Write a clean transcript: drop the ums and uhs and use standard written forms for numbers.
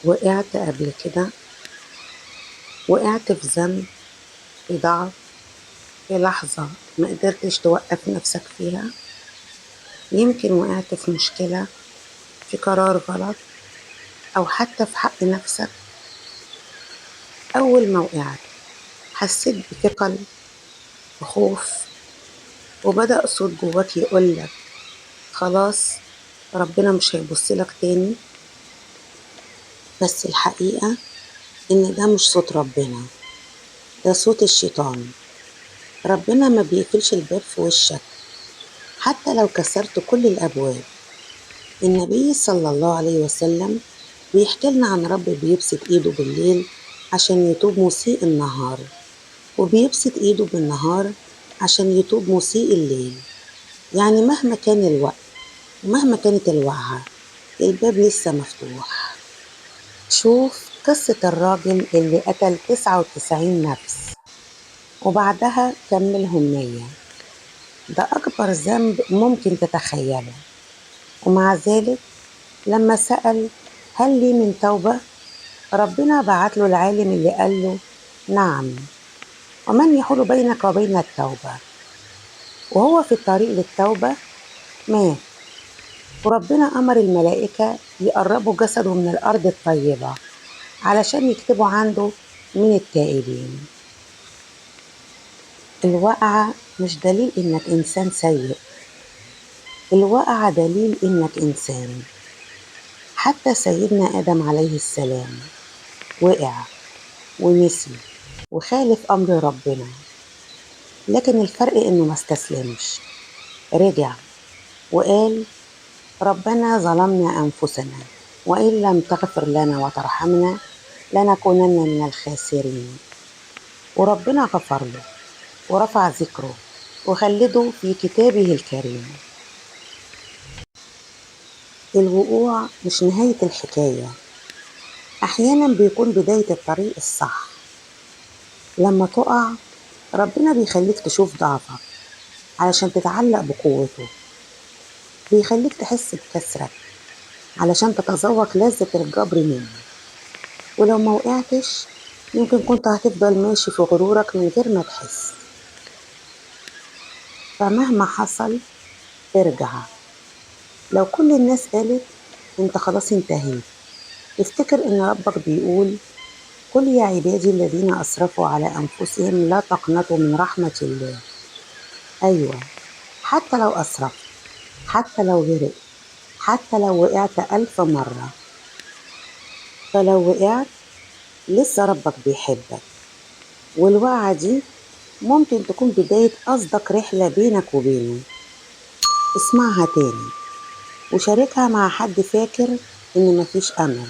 وقعت قبل كده. وقعت في ذنب، في ضعف، في لحظة ما قدرتش توقف نفسك فيها. يمكن وقعت في مشكلة، في قرار غلط، أو حتى في حق نفسك. أول ما وقعت حسيت بثقل وخوف، وبدأ صوت جواك يقولك خلاص ربنا مش هيبصلك تاني. بس الحقيقة إن ده مش صوت ربنا، ده صوت الشيطان. ربنا ما بيقفلش الباب في وشك حتى لو كسرت كل الأبواب. النبي صلى الله عليه وسلم بيحكي لنا عن رب بيبسط إيده بالليل عشان يتوب مسيء النهار، وبيبسط إيده بالنهار عشان يتوب مسيء الليل. يعني مهما كان الوقت ومهما كانت الوقعة، الباب لسه مفتوح. شوف قصة الراجل اللي قتل 99 نفس وبعدها كملهم 100. ده أكبر ذنب ممكن تتخيله. ومع ذلك لما سأل هل لي من توبة، ربنا بعت له العالم اللي قال له نعم، ومن يحول بينك وبين التوبة. وهو في الطريق للتوبة مات، وربنا أمر الملائكة يقربوا جسده من الأرض الطيبة علشان يكتبوا عنده من التائبين. الوقعة مش دليل إنك إنسان سيء، الوقعة دليل إنك إنسان. حتى سيدنا آدم عليه السلام وقع ونسي وخالف أمر ربنا، لكن الفرق إنه ما استسلمش، رجع وقال ربنا ظلمنا أنفسنا وإن لم تغفر لنا وترحمنا لنكونن من الخاسرين. وربنا غفر له ورفع ذكره وخلده في كتابه الكريم. الوقوع مش نهاية الحكاية، أحيانا بيكون بداية الطريق الصح. لما تقع ربنا بيخليك تشوف ضعفك علشان تتعلق بقوته، بيخليك تحس بكسرك علشان تتذوق لذة الجبر منه. ولو ما وقعتش يمكن كنت هتفضل ماشي في غرورك من غير ما تحس. فمهما حصل ارجع. لو كل الناس قالت انت خلاص انتهيت، افتكر ان ربك بيقول قل يا عبادي الذين أسرفوا على أنفسهم لا تقنطوا من رحمة الله. أيوة، حتى لو أسرفت، حتى لو غرقت، حتى لو وقعت 1000 مرة. فلو وقعت لسه ربك بيحبك، والوقعة دي ممكن تكون بداية أصدق رحلة بينك وبينه. اسمعها تاني وشاركها مع حد فاكر إن مفيش أمل.